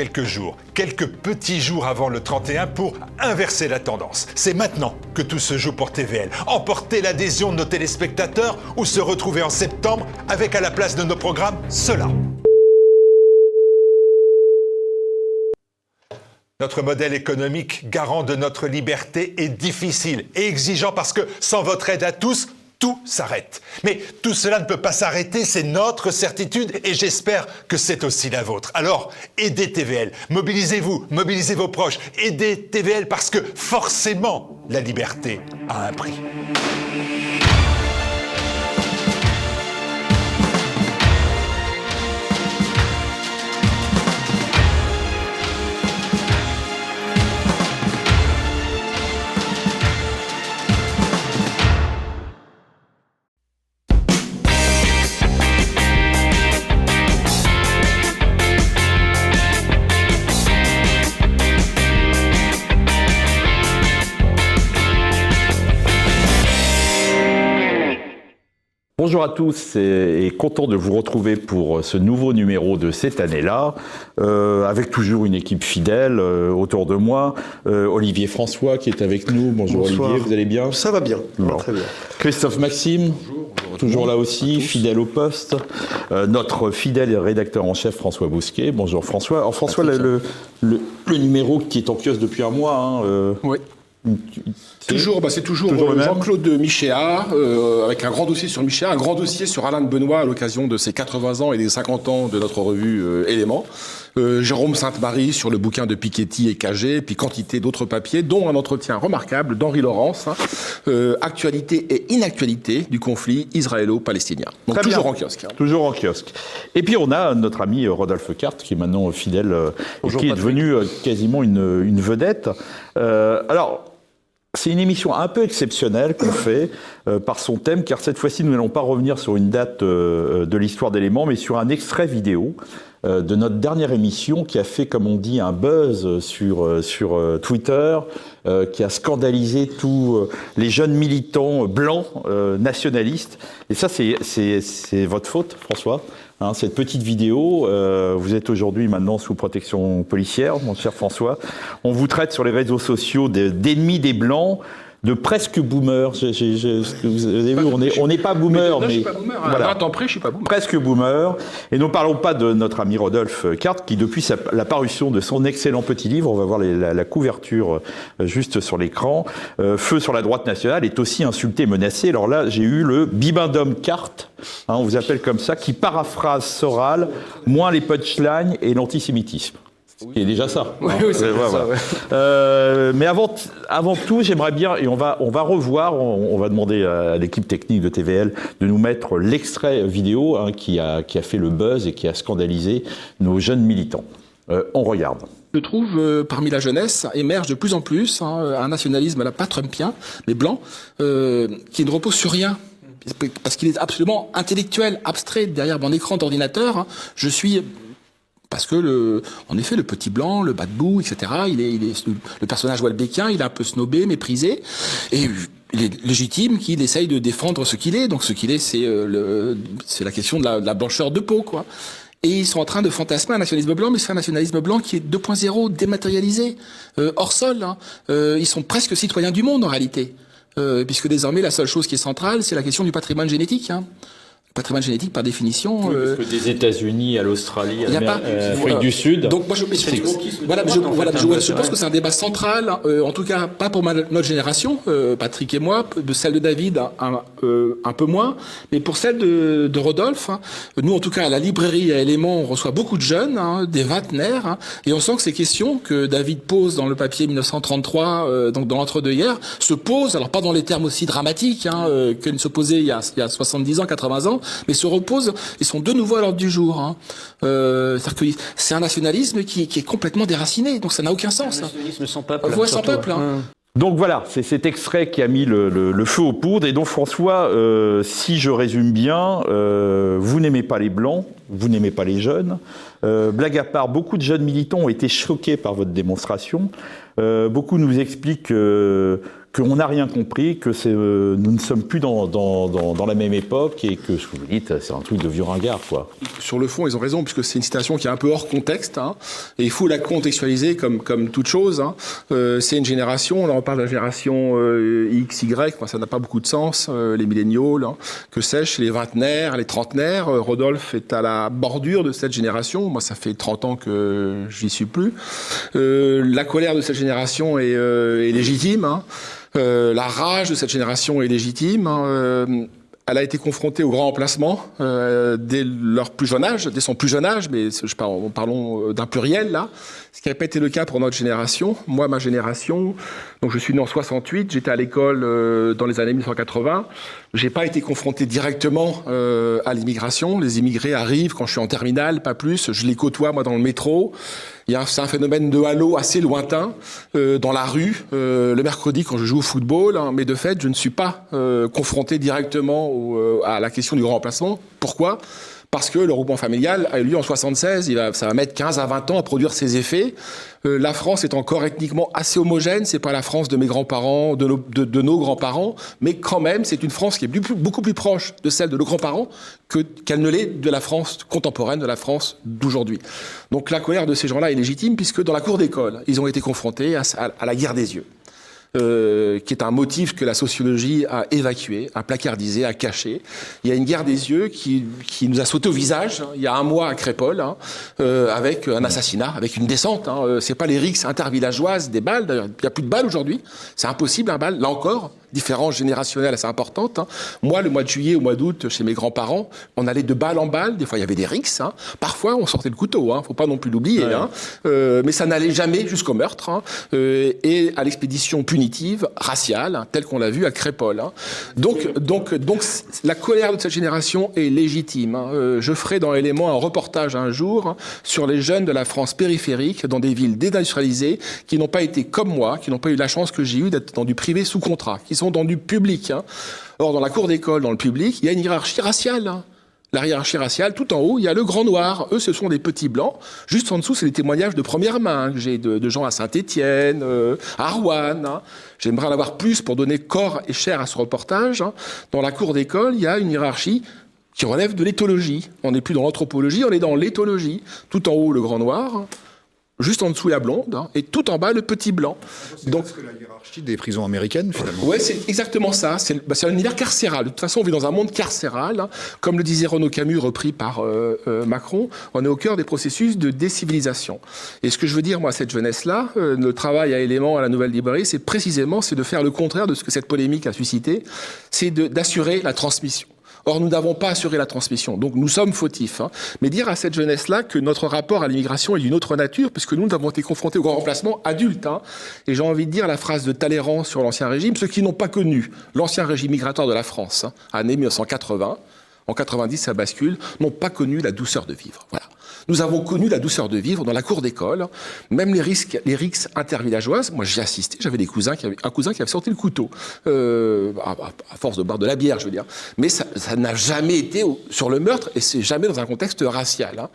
quelques jours, quelques petits jours avant le 31 pour inverser la tendance. C'est maintenant que tout se joue pour TVL. Emporter l'adhésion de nos téléspectateurs ou se retrouver en septembre avec à la place de nos programmes cela. Notre modèle économique, garant de notre liberté, est difficile et exigeant parce que sans votre aide à tous, tout s'arrête. Mais tout cela ne peut pas s'arrêter, c'est notre certitude et j'espère que c'est aussi la vôtre. Alors, aidez TVL, mobilisez-vous, mobilisez vos proches, aidez TVL parce que forcément, la liberté a un prix. Bonjour à tous et content de vous retrouver pour ce nouveau numéro de cette année-là, avec toujours une équipe fidèle autour de moi. Olivier François qui est avec nous. Bonjour. Bonsoir. Olivier, vous allez bien? Ça va bien, bon. Très bien. Christophe Maxime, toujours là aussi, fidèle au poste. Notre fidèle rédacteur en chef François Bousquet. Bonjour François. Alors François, le numéro qui est en kiosque depuis un mois. Hein, oui. C'est toujours Jean-Claude Michéa, avec un grand dossier sur Michéa, un grand dossier sur Alain de Benoît à l'occasion de ses 80 ans et des 50 ans de notre revue Éléments. Jérôme Sainte-Marie sur le bouquin de Piketty et Cagé, puis quantité d'autres papiers, dont un entretien remarquable d'Henri Laurence, actualité et inactualité du conflit israélo-palestinien. Donc très toujours bien. En kiosque. Hein. Toujours en kiosque. Et puis on a notre ami Rodolphe Carte, qui est maintenant fidèle, qui est devenu quasiment une vedette. Alors, c'est une émission un peu exceptionnelle qu'on fait par son thème, car cette fois-ci, nous n'allons pas revenir sur une date de l'histoire d'Éléments, mais sur un extrait vidéo de notre dernière émission qui a fait, comme on dit, un buzz sur Twitter, qui a scandalisé tous les jeunes militants blancs nationalistes. Et ça, c'est votre faute, François. Hein, cette petite vidéo, vous êtes aujourd'hui maintenant sous protection policière, mon cher François. On vous traite sur les réseaux sociaux d'ennemis des Blancs, de presque boomers. Vous avez vu, on n'est pas boomer, mais je suis pas boomer. Voilà. À 20 ans près, je suis pas boomer. Presque boomer. Et nous ne parlons pas de notre ami Rodolphe Carte, qui depuis la parution de son excellent petit livre, on va voir la couverture juste sur l'écran, Feu sur la droite nationale, est aussi insulté, menacé. Alors là, j'ai eu le bibendum Carte, hein, on vous appelle comme ça, qui paraphrase Soral, moins les punchlines et l'antisémitisme. Ce qui est déjà ça. Oui, oui, c'est voilà. ça. Ouais. Mais avant tout, j'aimerais bien, et on va revoir, on va demander à l'équipe technique de TVL de nous mettre l'extrait vidéo qui a fait le buzz et qui a scandalisé nos jeunes militants. On regarde. Je trouve, parmi la jeunesse, émerge de plus en plus un nationalisme, pas trumpien, mais blanc, qui ne repose sur rien. Parce qu'il est absolument intellectuel, abstrait, derrière mon écran d'ordinateur. Je suis... Parce que, en effet, le petit blanc, le bas de boue, etc., le personnage Houellebecquien, il est un peu snobé, méprisé, et il est légitime qu'il essaye de défendre ce qu'il est. Donc, ce qu'il est, c'est la question de la blancheur de peau, quoi. Et ils sont en train de fantasmer un nationalisme blanc, mais c'est un nationalisme blanc qui est 2.0, dématérialisé, hors sol. Hein. Ils sont presque citoyens du monde, en réalité. Puisque désormais, la seule chose qui est centrale, c'est la question du patrimoine génétique, hein. Patrimoine génétique, par définition. Oui, parce que des États-Unis à l'Australie, à l'Afrique du Sud. Donc moi, je pense que c'est un débat central, en tout cas pas pour notre génération, Patrick et moi, de celle de David un peu moins, mais pour celle de Rodolphe. Hein, nous, en tout cas, à la librairie à Éléments, on reçoit beaucoup de jeunes, des vingtenaires, et on sent que ces questions que David pose dans le papier 1933, donc dans l'entre-deux hier, se posent, alors pas dans les termes aussi dramatiques qu'elles ne se posaient il y a 70 ans, 80 ans, mais se reposent et sont de nouveau à l'ordre du jour. Hein. C'est-à-dire que c'est un nationalisme qui est complètement déraciné, donc ça n'a aucun sens. Un nationalisme sans peuple. Sans peuple. Hein. Donc voilà, c'est cet extrait qui a mis le feu aux poudres. Et donc François, si je résume bien, vous n'aimez pas les Blancs, vous n'aimez pas les jeunes. Blague à part, beaucoup de jeunes militants ont été choqués par votre démonstration. Beaucoup nous expliquent qu'on n'a rien compris, que nous ne sommes plus dans la même époque et que ce que vous dites, c'est un truc de vieux ringard, quoi. Sur le fond, ils ont raison, puisque c'est une citation qui est un peu hors contexte, hein, et il faut la contextualiser comme toute chose. Hein. C'est une génération, là on parle de la génération X, Y, ça n'a pas beaucoup de sens, les milléniaux, hein, que sais-je, les vingtenaires, les trentenaires. Rodolphe est à la bordure de cette génération. Moi, ça fait 30 ans que j'y suis plus. La colère de cette génération est légitime, hein. La rage de cette génération est légitime. Hein. Elle a été confrontée au grand emplacement dès leur plus jeune âge, dès son plus jeune âge, mais parlons d'un pluriel là, ce qui n'a pas été le cas pour notre génération. Moi, ma génération, donc je suis né en 68, j'étais à l'école dans les années 1980. J'ai pas été confronté directement à l'immigration. Les immigrés arrivent quand je suis en terminale, pas plus. Je les côtoie moi dans le métro. C'est un phénomène de halo assez lointain dans la rue le mercredi quand je joue au football. Hein, mais de fait, je ne suis pas confronté directement à la question du grand remplacement. Pourquoi ? Parce que le regroupement familial a eu lieu en 76, ça va mettre 15 à 20 ans à produire ses effets. La France est encore ethniquement assez homogène, c'est pas la France de mes grands-parents, de nos grands-parents, mais quand même, c'est une France qui est beaucoup plus proche de celle de nos grands-parents qu'elle ne l'est de la France contemporaine, de la France d'aujourd'hui. Donc la colère de ces gens-là est légitime, puisque dans la cour d'école, ils ont été confrontés à la guerre des yeux. Qui est un motif que la sociologie a évacué, a placardisé, a caché. Il y a une guerre des yeux qui nous a sauté au visage, hein, il y a un mois à Crépol, hein, avec un assassinat, avec une descente. Hein, c'est pas les rixes intervillageoises des balles, d'ailleurs, il n'y a plus de balles aujourd'hui, c'est impossible un bal, là encore. Différence générationnelle assez importante. Hein. Moi, le mois de juillet, au mois d'août, chez mes grands-parents, on allait de balle en balle. Des fois, il y avait des rixes. Hein. Parfois, on sortait le couteau. Hein. Faut pas non plus l'oublier. Ouais. Hein. Mais ça n'allait jamais jusqu'au meurtre hein. Et à l'expédition punitive raciale, hein, telle qu'on l'a vu à Crépol. Hein. Donc, la colère de cette génération est légitime. Hein. Je ferai dans Éléments un reportage un jour hein, sur les jeunes de la France périphérique, dans des villes désindustrialisées, qui n'ont pas été comme moi, qui n'ont pas eu la chance que j'ai eue d'être dans du privé sous contrat, qui sont dans du public. Hein. Or, dans la cour d'école, dans le public, il y a une hiérarchie raciale. Hein. La hiérarchie raciale, tout en haut, il y a le grand noir. Eux, ce sont des petits blancs. Juste en dessous, c'est des témoignages de première main hein, que j'ai de gens à Saint-Étienne, à Rouen. Hein. J'aimerais en avoir plus pour donner corps et chair à ce reportage. Hein. Dans la cour d'école, il y a une hiérarchie qui relève de l'éthologie. On n'est plus dans l'anthropologie, on est dans l'éthologie. Tout en haut, le grand noir. Juste en dessous la blonde, hein, et tout en bas le petit blanc. Donc c'est la hiérarchie des prisons américaines finalement. Ouais, c'est exactement ça. C'est un univers carcéral. De toute façon, on vit dans un monde carcéral, hein. Comme le disait Renaud Camus, repris par Macron. On est au cœur des processus de décivilisation. Et ce que je veux dire moi à cette jeunesse-là, le travail à Éléments à la Nouvelle Librairie, c'est de faire le contraire de ce que cette polémique a suscité, c'est d'assurer la transmission. Or, nous n'avons pas assuré la transmission, donc nous sommes fautifs. Hein. Mais dire à cette jeunesse-là que notre rapport à l'immigration est d'une autre nature, puisque nous avons été confrontés au grand remplacement adulte. Hein. Et j'ai envie de dire la phrase de Talleyrand sur l'Ancien Régime, ceux qui n'ont pas connu l'Ancien Régime migratoire de la France, hein, année 1980, en 90 ça bascule, n'ont pas connu la douceur de vivre. Voilà. Nous avons connu la douceur de vivre dans la cour d'école, même les rixes intervillageoises. Moi, j'y assistais, j'avais un cousin qui avait sorti le couteau, à force de boire de la bière, je veux dire. Mais ça n'a jamais été sur le meurtre, et c'est jamais dans un contexte racial. Hein.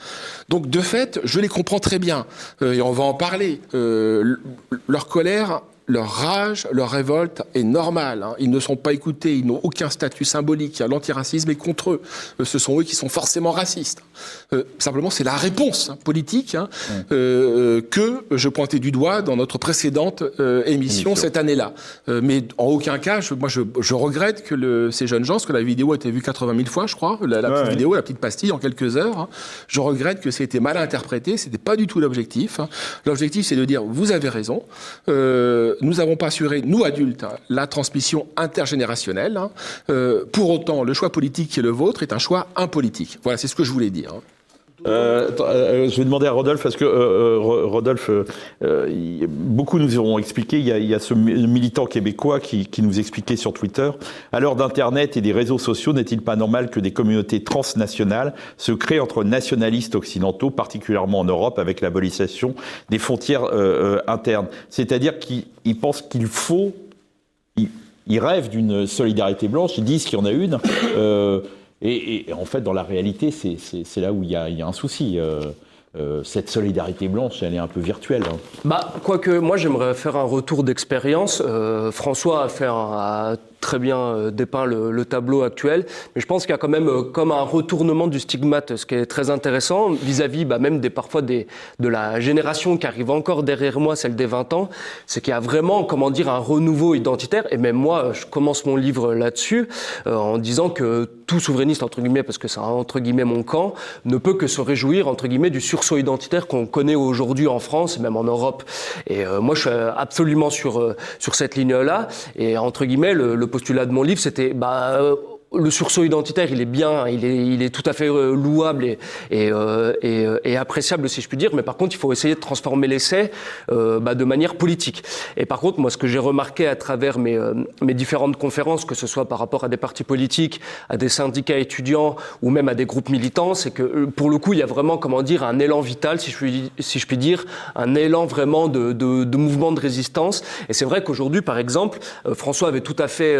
Donc, de fait, je les comprends très bien, et on va en parler. Leur colère, leur rage, leur révolte est normale. Hein. Ils ne sont pas écoutés, ils n'ont aucun statut symbolique. L'antiracisme est contre eux. Ce sont eux qui sont forcément racistes. Simplement, c'est la réponse politique hein, que je pointais du doigt dans notre précédente émission cette année-là. Mais en aucun cas, je regrette que ces jeunes gens, parce que la vidéo a été vue 80 000 fois, je crois, la petite vidéo, la petite pastille en quelques heures. Hein. Je regrette que ça ait été mal interprété. C'était pas du tout l'objectif. Hein. L'objectif, c'est de dire, vous avez raison. Nous n'avons pas assuré, nous adultes, hein, la transmission intergénérationnelle. Hein. Pour autant, le choix politique qui est le vôtre est un choix impolitique. Voilà, c'est ce que je voulais dire. Hein. Je vais demander à Rodolphe, parce que Rodolphe, beaucoup nous ont expliqué, il y a ce militant québécois qui nous expliquait sur Twitter, à l'heure d'Internet et des réseaux sociaux, n'est-il pas normal que des communautés transnationales se créent entre nationalistes occidentaux, particulièrement en Europe, avec l'abolition des frontières internes? C'est-à-dire qu'ils pensent qu'il faut... Ils rêvent d'une solidarité blanche, ils disent qu'il y en a une... Et en fait, dans la réalité, c'est là où il y a un souci. cette solidarité blanche, elle est un peu virtuelle. Quoique, moi, j'aimerais faire un retour d'expérience. François a très bien dépeint le tableau actuel, mais je pense qu'il y a quand même comme un retournement du stigmate, ce qui est très intéressant vis-à-vis même parfois de la génération qui arrive encore derrière moi, celle des 20 ans, c'est qu'il y a vraiment, un renouveau identitaire, et même moi, je commence mon livre là-dessus, en disant que tout souverainiste, entre guillemets, parce que c'est entre guillemets mon camp, ne peut que se réjouir, entre guillemets, du sursaut identitaire qu'on connaît aujourd'hui en France, et même en Europe. Et moi, je suis absolument sur cette ligne-là, et entre guillemets, le postulat de mon livre, c'était le sursaut identitaire, il est bien, il est tout à fait louable et appréciable, si je puis dire. Mais par contre, il faut essayer de transformer l'essai de manière politique. Et par contre, moi, ce que j'ai remarqué à travers mes différentes conférences, que ce soit par rapport à des partis politiques, à des syndicats étudiants ou même à des groupes militants, c'est que pour le coup, il y a vraiment, un élan vital, si je puis dire, un élan vraiment de mouvement de résistance. Et c'est vrai qu'aujourd'hui, par exemple, François avait tout à fait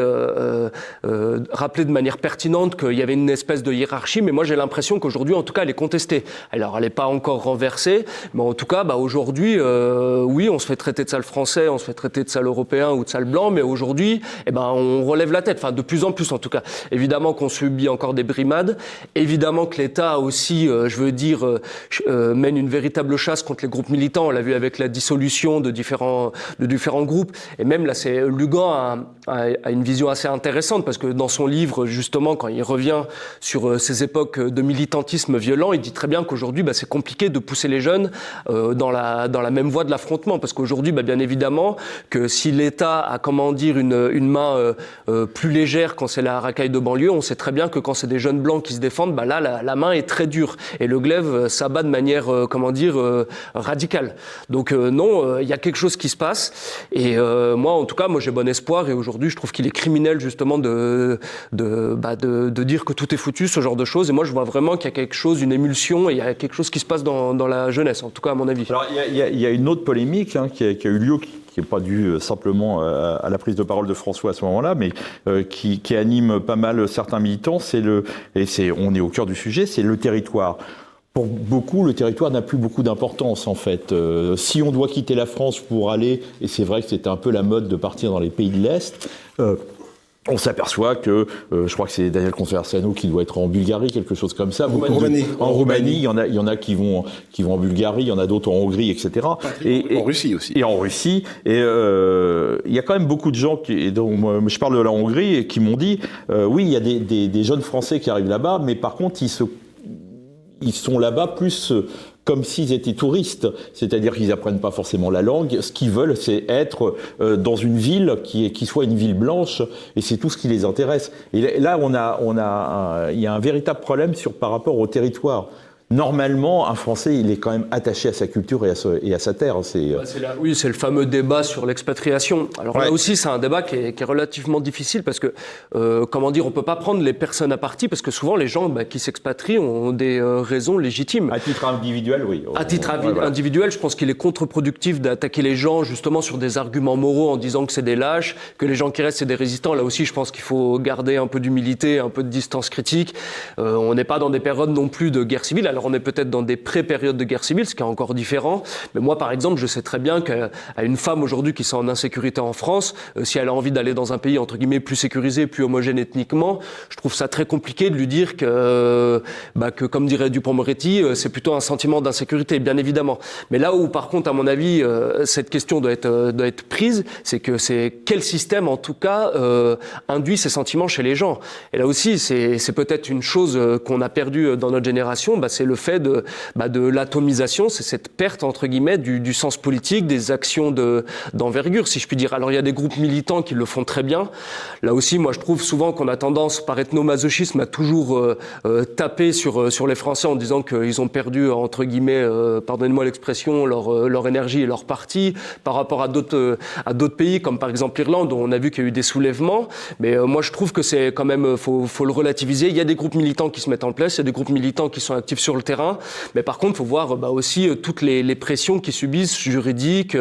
rappelé de manière pertinente qu'il y avait une espèce de hiérarchie, mais moi j'ai l'impression qu'aujourd'hui, en tout cas, elle est contestée. Alors, elle n'est pas encore renversée, mais en tout cas, aujourd'hui, oui, on se fait traiter de sale français, on se fait traiter de sale européen ou de sale blanc, mais aujourd'hui, on relève la tête, de plus en plus en tout cas. Évidemment qu'on subit encore des brimades, évidemment que l'État aussi, mène une véritable chasse contre les groupes militants. On l'a vu avec la dissolution de différents groupes, et même là, Lugan a une vision assez intéressante, parce que dans son livre, justement, quand il revient sur ces époques de militantisme violent, il dit très bien qu'aujourd'hui, c'est compliqué de pousser les jeunes dans la même voie de l'affrontement, parce qu'aujourd'hui, bien évidemment, que si l'État a, une main plus légère quand c'est la racaille de banlieue, on sait très bien que quand c'est des jeunes blancs qui se défendent, là, la main est très dure, et le glaive s'abat de manière, radicale. Donc non, il y a quelque chose qui se passe, et moi, en tout cas, j'ai bon espoir, et aujourd'hui, je trouve qu'il est criminel, justement, de dire que tout est foutu, ce genre de choses. Et moi, je vois vraiment qu'il y a quelque chose, une émulsion, et il y a quelque chose qui se passe dans la jeunesse, en tout cas à mon avis. Alors, il y a une autre polémique qui a eu lieu, qui n'est pas due simplement à la prise de parole de François à ce moment-là, mais qui anime pas mal certains militants. On est au cœur du sujet, c'est le territoire. Pour beaucoup, le territoire n'a plus beaucoup d'importance, en fait. Si on doit quitter la France pour aller, et c'est vrai que c'était un peu la mode de partir dans les pays de l'Est, on s'aperçoit que, je crois que c'est Daniel Conversano qui doit être en Bulgarie, quelque chose comme ça. En Roumanie, il y en a qui vont en Bulgarie, il y en a d'autres en Hongrie, etc. En Russie aussi. Et en Russie. Et il y a quand même beaucoup de gens, je parle de la Hongrie, et qui m'ont dit, oui, il y a des jeunes Français qui arrivent là-bas, mais par contre, ils sont là-bas plus comme s'ils étaient touristes, c'est-à-dire qu'ils n'apprennent pas forcément la langue. Ce qu'ils veulent, c'est être dans une ville qui soit une ville blanche, et c'est tout ce qui les intéresse. Et là, il y a un véritable problème par rapport au territoire. Normalement, un Français, il est quand même attaché à sa culture et à sa terre. Oui, c'est le fameux débat sur l'expatriation. Alors là aussi, c'est un débat qui est relativement difficile, parce que, on peut pas prendre les personnes à partie, parce que souvent, les gens qui s'expatrient ont des raisons légitimes. À titre individuel, oui. À titre individuel, je pense qu'il est contre-productif d'attaquer les gens justement sur des arguments moraux en disant que c'est des lâches, que les gens qui restent, c'est des résistants. Là aussi, je pense qu'il faut garder un peu d'humilité, un peu de distance critique. On n'est pas dans des périodes non plus de guerre civile. Alors on est peut-être dans des pré-périodes de guerre civile, ce qui est encore différent. Mais moi, par exemple, je sais très bien qu'à une femme aujourd'hui qui sent en insécurité en France, si elle a envie d'aller dans un pays entre guillemets plus sécurisé, plus homogène ethniquement, je trouve ça très compliqué de lui dire que comme dirait Dupond-Moretti, c'est plutôt un sentiment d'insécurité, bien évidemment. Mais là où, par contre, à mon avis, cette question doit être prise, c'est quel système, en tout cas, induit ces sentiments chez les gens. Et là aussi, c'est peut-être une chose qu'on a perdue dans notre génération, c'est le fait de l'atomisation, c'est cette perte, entre guillemets, du sens politique, des actions d'envergure, si je puis dire. Alors, il y a des groupes militants qui le font très bien. Là aussi, moi, je trouve souvent qu'on a tendance, par ethnomasochisme, à toujours taper sur les Français en disant qu'ils ont perdu, entre guillemets, pardonnez-moi l'expression, leur énergie et leur parti par rapport à d'autres pays, comme par exemple l'Irlande, où on a vu qu'il y a eu des soulèvements. Mais moi, je trouve que c'est quand même, faut le relativiser. Il y a des groupes militants qui se mettent en place, il y a des groupes militants qui sont actifs sur sur le terrain. Mais par contre, il faut voir aussi toutes les pressions qu'ils subissent, juridiques,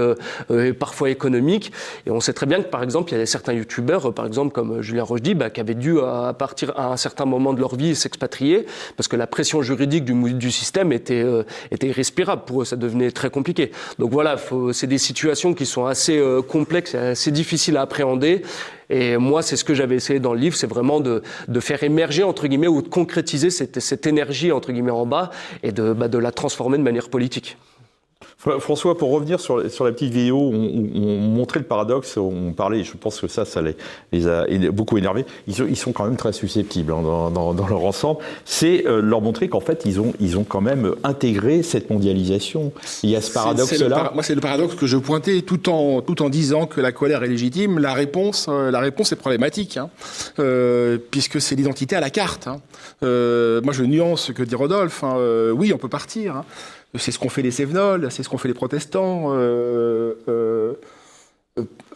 et parfois économiques. Et on sait très bien que, par exemple, il y a certains youtubeurs, par exemple comme Julien Rochdy, qui avaient dû, à partir à un certain moment de leur vie, s'expatrier, parce que la pression juridique du système était irrespirable. Pour eux, ça devenait très compliqué. Donc voilà, c'est des situations qui sont assez complexes et assez difficiles à appréhender. Et moi, c'est ce que j'avais essayé dans le livre, c'est vraiment de faire émerger, entre guillemets, ou de concrétiser cette énergie, entre guillemets, en bas, et de la transformer de manière politique. François, pour revenir sur la petite vidéo, on montrait le paradoxe, on parlait, je pense que ça les a beaucoup énervés. Ils sont quand même très susceptibles dans leur ensemble. C'est leur montrer qu'en fait, ils ont quand même intégré cette mondialisation. Il y a ce paradoxe-là. Moi, c'est le paradoxe que je pointais tout en disant que la colère est légitime. La réponse est problématique, puisque c'est l'identité à la carte. Moi, je nuance ce que dit Rodolphe. Oui, on peut partir. C'est ce qu'ont fait les Cévenols, c'est ce qu'ont fait les protestants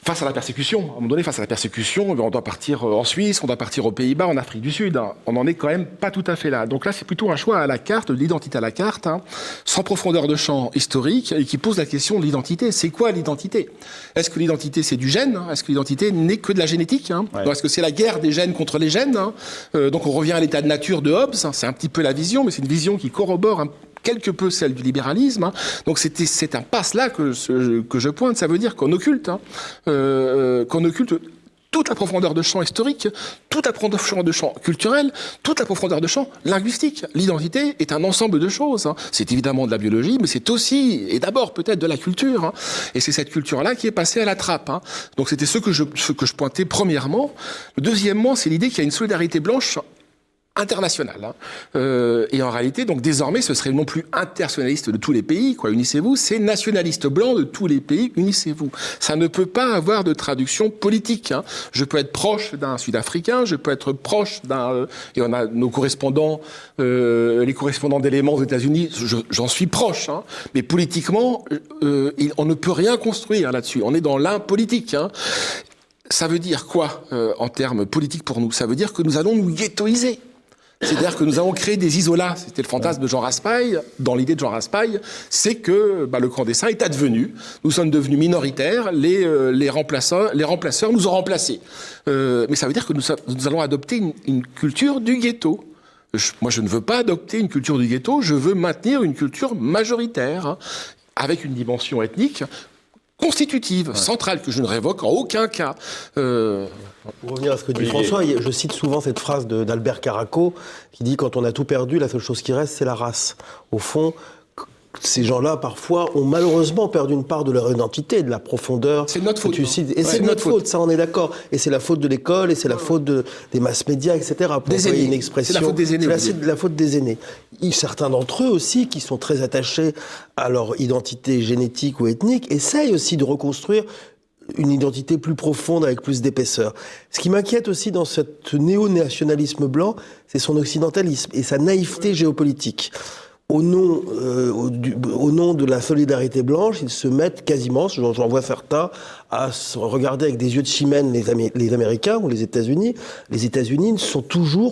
face à la persécution. À un moment donné, face à la persécution, on doit partir en Suisse, on doit partir aux Pays-Bas, en Afrique du Sud. On n'en est quand même pas tout à fait là. Donc là, c'est plutôt un choix à la carte, de l'identité à la carte, sans profondeur de champ historique, et qui pose la question de l'identité. C'est quoi l'identité ? Est-ce que l'identité, c'est du gène ? Est-ce que l'identité n'est que de la génétique ? Ouais. Est-ce que c'est la guerre des gènes contre les gènes ? Donc on revient à l'état de nature de Hobbes. C'est un petit peu la vision, mais c'est une vision qui corrobore quelque peu celle du libéralisme. Donc c'est un passe-là que je pointe. Ça veut dire qu'on occulte toute la profondeur de champ historique, toute la profondeur de champ culturel, toute la profondeur de champ linguistique. L'identité est un ensemble de choses. C'est évidemment de la biologie, mais c'est aussi, et d'abord peut-être de la culture. Et c'est cette culture-là qui est passée à la trappe. Donc c'était ce que je pointais premièrement. Deuxièmement, c'est l'idée qu'il y a une solidarité blanche international. Et en réalité, donc désormais, ce serait non plus internationaliste de tous les pays, unissez-vous, c'est nationaliste blanc de tous les pays, unissez-vous. Ça ne peut pas avoir de traduction politique. Je peux être proche d'un Sud-Africain, je peux être proche et on a nos correspondants, les correspondants d'éléments aux États-Unis, j'en suis proche. Mais politiquement, on ne peut rien construire là-dessus. On est dans l'impolitique. Ça veut dire quoi en termes politiques pour nous ? Ça veut dire que nous allons nous ghettoiser. C'est-à-dire que nous avons créé des isolats. C'était le fantasme de Jean Raspail. Dans l'idée de Jean Raspail, c'est que le camp des Saints est advenu. Nous sommes devenus minoritaires. Les remplaçeurs nous ont remplacés. Mais ça veut dire que nous allons adopter une culture du ghetto. Moi, je ne veux pas adopter une culture du ghetto. Je veux maintenir une culture majoritaire, avec une dimension ethnique constitutive, centrale, que je ne révoque en aucun cas. Pour revenir à ce que dit François, je cite souvent cette phrase d'Albert Caraco qui dit « Quand on a tout perdu, la seule chose qui reste, c'est la race ». Au fond, ces gens-là, parfois, ont malheureusement perdu une part de leur identité, de la profondeur. C'est notre faute. Et c'est notre faute, ça, on est d'accord. Et c'est la faute de l'école, et c'est la faute des mass médias, etc. Pour employer une expression. C'est la faute des aînés. C'est la faute des aînés. Certains d'entre eux aussi, qui sont très attachés à leur identité génétique ou ethnique, essayent aussi de reconstruire une identité plus profonde avec plus d'épaisseur. Ce qui m'inquiète aussi dans ce néo-nationalisme blanc, c'est son occidentalisme et sa naïveté géopolitique. Au nom de la solidarité blanche, ils se mettent quasiment, j'en vois certains, à se regarder avec des yeux de chimène les Américains ou les États-Unis. Les États-Unis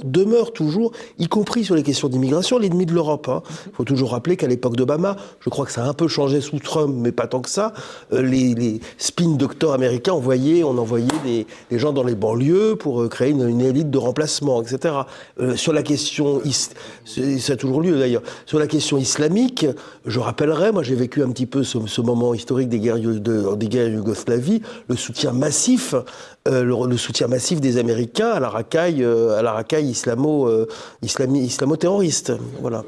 demeurent toujours, y compris sur les questions d'immigration, l'ennemi de l'Europe. Il faut toujours rappeler qu'à l'époque d'Obama, je crois que ça a un peu changé sous Trump, mais pas tant que ça, les spin doctors américains on envoyait des gens dans les banlieues pour créer une élite de remplacement, etc. Sur la question, ça a toujours lieu d'ailleurs, sur la question islamique, je rappellerai, moi j'ai vécu un petit peu ce moment historique des guerres Yougoslavie, le soutien massif des Américains à la racaille islamo-terroriste. Voilà.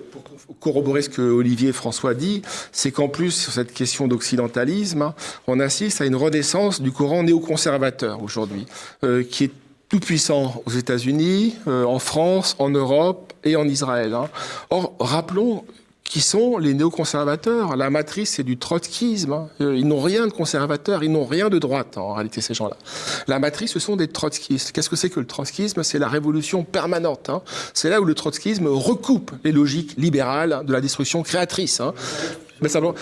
Pour corroborer ce que Olivier et François dit, c'est qu'en plus, sur cette question d'occidentalisme, on assiste à une renaissance du courant néoconservateur aujourd'hui, qui est tout puissant aux États-Unis, en France, en Europe et en Israël. Or, rappelons qui sont les néoconservateurs. La matrice, c'est du trotskisme. Ils n'ont rien de conservateur, ils n'ont rien de droite, en réalité, ces gens-là. La matrice, ce sont des trotskistes. Qu'est-ce que c'est que le trotskisme ? C'est la révolution permanente. C'est là où le trotskisme recoupe les logiques libérales de la destruction créatrice. Mais simplement,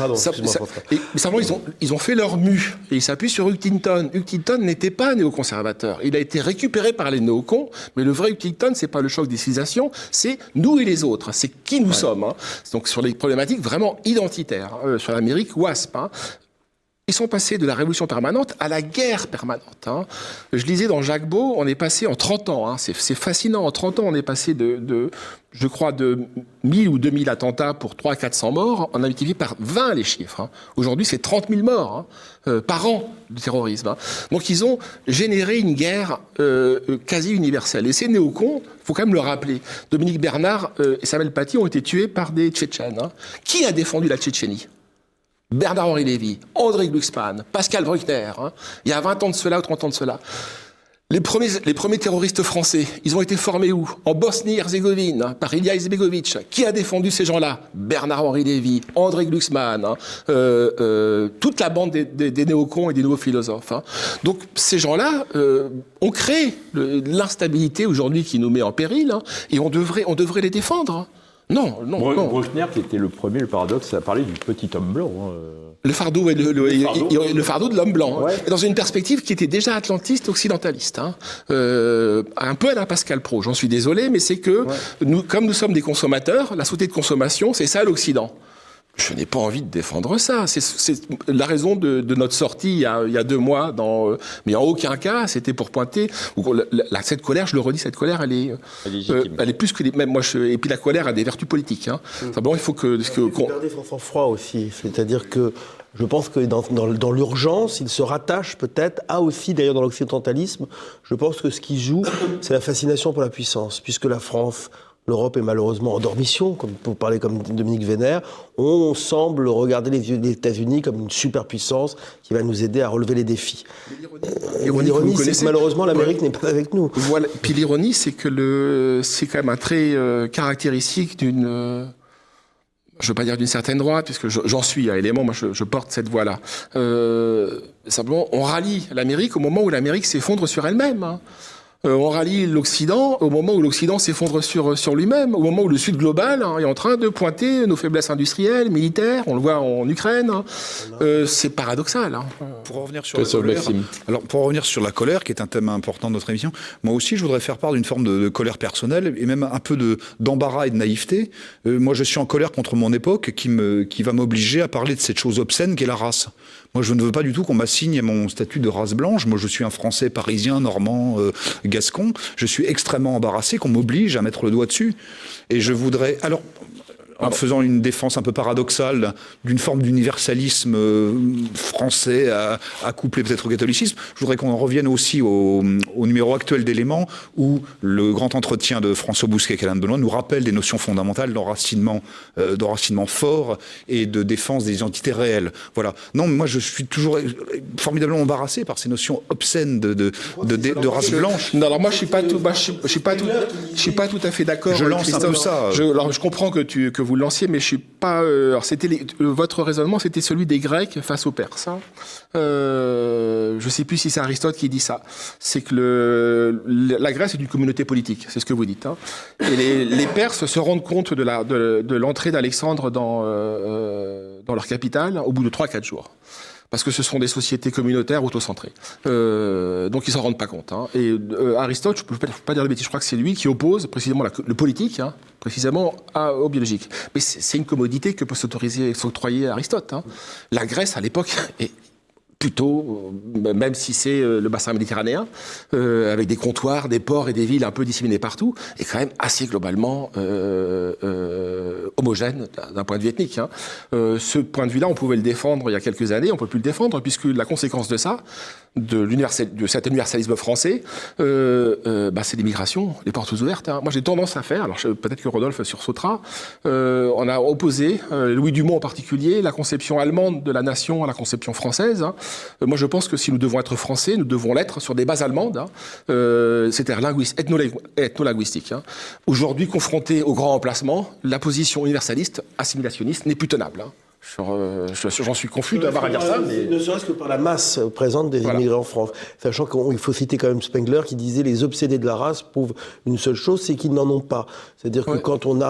ils ont fait leur mue et ils s'appuient sur Hugh Clinton. Hugh Clinton n'était pas néoconservateur. Il a été récupéré par les néocons, mais le vrai Hugh Clinton, c'est pas le choc des civilisations, c'est nous et les autres. C'est qui nous sommes. Hein. Donc sur les problématiques vraiment identitaires, sur l'Amérique WASP. Hein. Ils sont passés de la révolution permanente à la guerre permanente. Hein. Je lisais dans Jacques Beau, on est passé en 30 ans, hein, c'est fascinant, en 30 ans on est passé je crois, de 1000 ou 2000 attentats pour 300-400 morts, on a multiplié par 20 les chiffres. Hein. Aujourd'hui c'est 30 000 morts par an de terrorisme. Hein. Donc ils ont généré une guerre quasi universelle. Et ces néocons, il faut quand même le rappeler, Dominique Bernard et Samuel Paty ont été tués par des Tchétchènes. Hein. Qui a défendu la Tchétchénie ? Bernard-Henri Lévy, André Glucksmann, Pascal Bruckner, hein, il y a 20 ans de cela ou 30 ans de cela. Les premiers terroristes français, ils ont été formés où ? En Bosnie-Herzégovine, hein, par Ilya Izetbegovic. Qui a défendu ces gens-là ? Bernard-Henri Lévy, André Glucksmann, hein, toute la bande des néocons et des nouveaux philosophes. Hein. Donc ces gens-là ont créé l'instabilité aujourd'hui qui nous met en péril, hein, et on devrait les défendre. Hein. Non. Bruckner, qui était le premier, le paradoxe, a parlé du petit homme blanc. Le fardeau, le fardeau de l'homme blanc. Ouais. Dans une perspective qui était déjà atlantiste, occidentaliste. Hein. Un peu à la Pascal Praud, j'en suis désolé, mais c'est que, comme nous sommes des consommateurs, la société de consommation, c'est ça l'Occident. Je n'ai pas envie de défendre ça. C'est la raison de notre sortie il y a 2 mois. Mais en aucun cas, c'était pour pointer. Cette colère, je le redis, cette colère, elle est plus que même moi. Et puis la colère a des vertus politiques. Hein. Simplement, il faut qu'on garder son sang-froid aussi. C'est-à-dire que je pense que dans l'urgence, il se rattache peut-être à aussi, d'ailleurs dans l'occidentalisme, je pense que ce qui joue, c'est la fascination pour la puissance, puisque la France, l'Europe est malheureusement en dormition, comme pour parler comme Dominique Vénère. On semble regarder les États-Unis comme une superpuissance qui va nous aider à relever les défis. L'ironie, c'est que malheureusement l'Amérique n'est pas avec nous. Voilà. Puis l'ironie, c'est que c'est quand même un trait caractéristique d'une... je ne veux pas dire d'une certaine droite, puisque j'en suis à élément, moi je porte cette voie-là. Simplement, on rallie l'Amérique au moment où l'Amérique s'effondre sur elle-même. Hein. On rallie l'Occident au moment où l'Occident s'effondre sur lui-même, au moment où le Sud global est en train de pointer nos faiblesses industrielles, militaires, on le voit en Ukraine. C'est paradoxal. Hein. Pour revenir sur pour revenir sur la colère, qui est un thème important de notre émission, moi aussi je voudrais faire part d'une forme de colère personnelle et même un peu d'embarras et de naïveté. Moi je suis en colère contre mon époque qui va m'obliger à parler de cette chose obscène qu'est la race. Moi, je ne veux pas du tout qu'on m'assigne mon statut de race blanche. Moi, je suis un Français parisien, normand, gascon. Je suis extrêmement embarrassé qu'on m'oblige à mettre le doigt dessus. Et je voudrais... Alors, en faisant une défense un peu paradoxale d'une forme d'universalisme français accouplé peut-être au catholicisme, je voudrais qu'on en revienne aussi au numéro actuel d'Éléments où le grand entretien de François Bousquet et Alain Benoît nous rappelle des notions fondamentales d'enracinement fort et de défense des identités réelles. Voilà. Non, moi je suis toujours formidablement embarrassé par ces notions obscènes de race blanche. Non, alors moi je suis pas tout à fait d'accord. Je lance un peu ça. Alors je comprends que vous le lanciez, mais je suis pas. Alors votre raisonnement, c'était celui des Grecs face aux Perses. Hein. Je sais plus si c'est Aristote qui dit ça. C'est que la Grèce est une communauté politique. C'est ce que vous dites. Hein. Et les Perses se rendent compte de l'entrée d'Alexandre dans leur capitale au bout de 3-4 jours. Parce que ce sont des sociétés communautaires autocentrées. Donc ils s'en rendent pas compte. Hein. Et Aristote, je ne peux pas dire de bêtises, je crois que c'est lui qui oppose précisément le politique, hein, précisément au biologique. Mais c'est une commodité que peut s'octroyer Aristote. Hein. La Grèce, à l'époque, est plutôt, même si c'est le bassin méditerranéen, avec des comptoirs, des ports et des villes un peu disséminés partout, est quand même assez globalement homogène d'un point de vue ethnique. Hein. Ce point de vue-là, on pouvait le défendre il y a quelques années, on ne peut plus le défendre, puisque la conséquence de ça, de cet universalisme français, c'est l'immigration, les portes ouvertes. Hein. Moi, j'ai tendance à faire, alors peut-être que Rodolphe sursautera, on a opposé, Louis Dumont en particulier, la conception allemande de la nation à la conception française. Hein. Moi, je pense que si nous devons être français, nous devons l'être sur des bases allemandes, hein. C'est-à-dire ethno-linguistique. Hein. Aujourd'hui, confronté au grand emplacement, la position universaliste, assimilationniste, n'est plus tenable. Hein. J'en suis confus d'avoir à dire ça. Mais... Ne serait-ce que par la masse présente des immigrés en France. Sachant qu'il faut citer quand même Spengler qui disait les obsédés de la race prouvent une seule chose, c'est qu'ils n'en ont pas. C'est-à-dire que quand on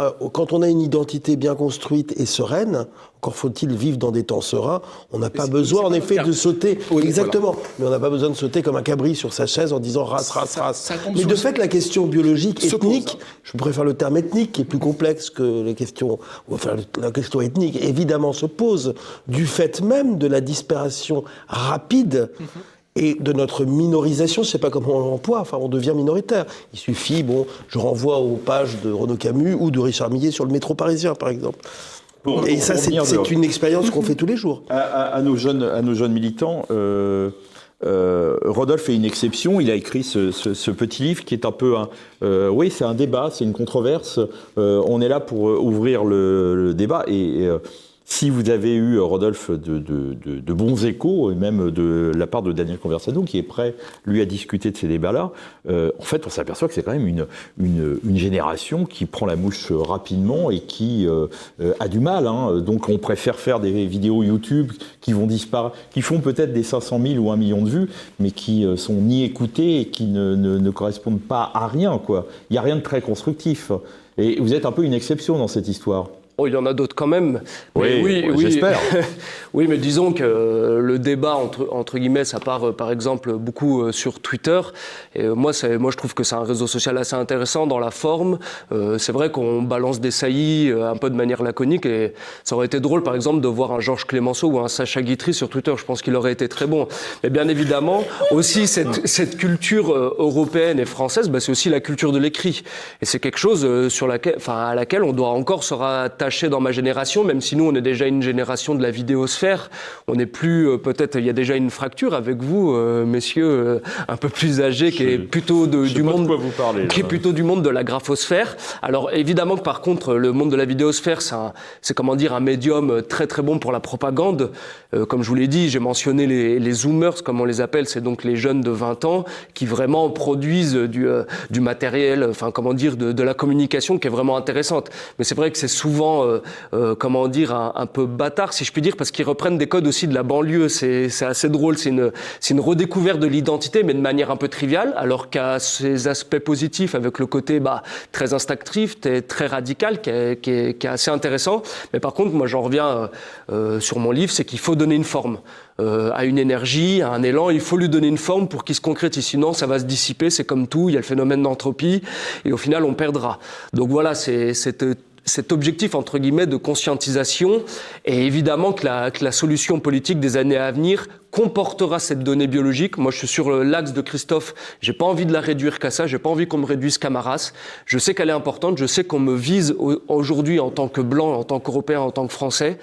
a une identité bien construite et sereine, Encore faut-il vivre dans des temps sereins. On n'a pas besoin, en effet, de sauter. Oui, exactement. Voilà. Mais on n'a pas besoin de sauter comme un cabri sur sa chaise en disant race, race, race. Mais de fait, la question biologique, ethnique, je préfère le terme ethnique, qui est plus complexe que les questions, enfin, la question ethnique, évidemment, se pose du fait même de la disparition rapide. Et de notre minorisation, je ne sais pas comment on l'emploie, enfin on devient minoritaire. Il suffit, je renvoie aux pages de Renaud Camus ou de Richard Millet sur le métro parisien, par exemple. Et ça, c'est une expérience qu'on fait tous les jours. À nos jeunes militants, Rodolphe est une exception. Il a écrit ce petit livre qui est un peu oui, c'est un débat, c'est une controverse. On est là pour ouvrir le débat et si vous avez eu, Rodolphe, de bons échos, et même de la part de Daniel Conversano, qui est prêt, lui, à discuter de ces débats-là, en fait, on s'aperçoit que c'est quand même une génération qui prend la mouche rapidement et qui a du mal. Donc, on préfère faire des vidéos YouTube qui vont disparaître, qui font peut-être des 500 000 ou 1 million de vues, mais qui sont ni écoutées et qui ne correspondent pas à rien, quoi. Il n'y a rien de très constructif. Et vous êtes un peu une exception dans cette histoire. Oh, il y en a d'autres quand même. Oui, j'espère. Oui, mais disons que le débat, entre guillemets, ça part par exemple beaucoup sur Twitter. Et moi, je trouve que c'est un réseau social assez intéressant dans la forme. C'est vrai qu'on balance des saillies un peu de manière laconique. Et ça aurait été drôle, par exemple, de voir un Georges Clémenceau ou un Sacha Guitry sur Twitter. Je pense qu'il aurait été très bon. Mais bien évidemment, aussi, cette culture européenne et française, c'est aussi la culture de l'écrit. Et c'est quelque chose à laquelle on doit encore se rattacher dans ma génération, même si nous, on est déjà une génération de la vidéosphère. On n'est plus, peut-être, il y a déjà une fracture avec vous, messieurs, un peu plus âgés, qui est plutôt du monde, qui est plutôt du monde de la graphosphère. Alors, évidemment que par contre, le monde de la vidéosphère, c'est comment dire, un médium très très bon pour la propagande. Comme je vous l'ai dit, j'ai mentionné les zoomers, comme on les appelle, c'est donc les jeunes de 20 ans qui vraiment produisent du matériel, enfin, comment dire, de la communication qui est vraiment intéressante. Mais c'est vrai que c'est souvent comment dire, un peu bâtard, si je puis dire, parce qu'ils reprennent des codes aussi de la banlieue. C'est assez drôle, c'est une redécouverte de l'identité, mais de manière un peu triviale, alors qu'à ses aspects positifs, avec le côté très instinctif, très radical, qui est assez intéressant. Mais par contre, moi j'en reviens sur mon livre, c'est qu'il faut donner une forme. À une énergie, à un élan, il faut lui donner une forme pour qu'il se concrétise. Sinon, ça va se dissiper, c'est comme tout, il y a le phénomène d'entropie, et au final, on perdra. Donc voilà, c'est cet objectif, entre guillemets, de conscientisation, et évidemment que la solution politique des années à venir comportera cette donnée biologique. Moi, je suis sur l'axe de Christophe. J'ai pas envie de la réduire qu'à ça. J'ai pas envie qu'on me réduise qu'à ma race. Je sais qu'elle est importante. Je sais qu'on me vise aujourd'hui en tant que blanc, en tant qu'Européen, en tant que Français.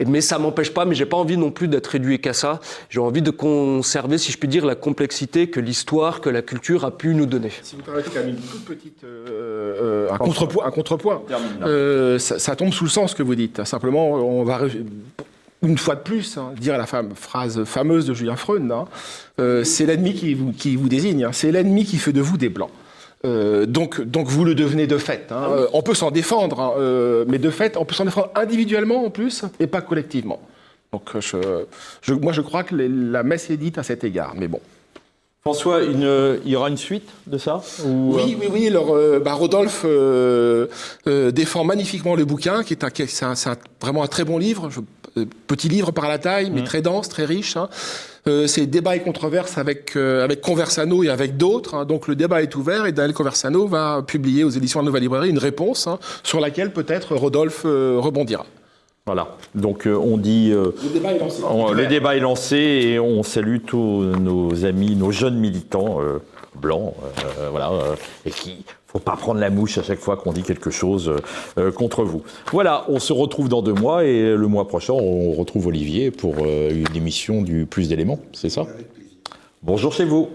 Mais ça m'empêche pas. Mais j'ai pas envie non plus d'être réduit qu'à ça. J'ai envie de conserver, si je puis dire, la complexité que l'histoire, que la culture a pu nous donner. Si vous permettez quand même une toute petite un contrepoint. Ça tombe sous le sens que vous dites. Simplement, on va une fois de plus, dire la phrase fameuse de Julien Freund, c'est l'ennemi qui vous désigne, c'est l'ennemi qui fait de vous des blancs. Donc vous le devenez de fait. On peut s'en défendre, mais de fait, on peut s'en défendre individuellement en plus, et pas collectivement. Donc moi je crois que la messe est dite à cet égard, mais bon. François, il y aura une suite de ça ou... Oui. Alors, Rodolphe défend magnifiquement le bouquin, qui est vraiment un très bon livre. Petit livre par la taille, mais très dense, très riche. C'est débat et controverse avec Conversano et avec d'autres. Donc le débat est ouvert et Daniel Conversano va publier aux éditions de la Nouvelle Librairie une réponse sur laquelle peut-être Rodolphe rebondira. Voilà, donc on dit... le débat est lancé. Le débat est lancé et on salue tous nos amis, nos jeunes militants blancs, et qui... faut pas prendre la mouche à chaque fois qu'on dit quelque chose contre vous. Voilà, on se retrouve dans 2 mois et le mois prochain, on retrouve Olivier pour une émission du Plus d'éléments, c'est ça ? Bonjour chez vous.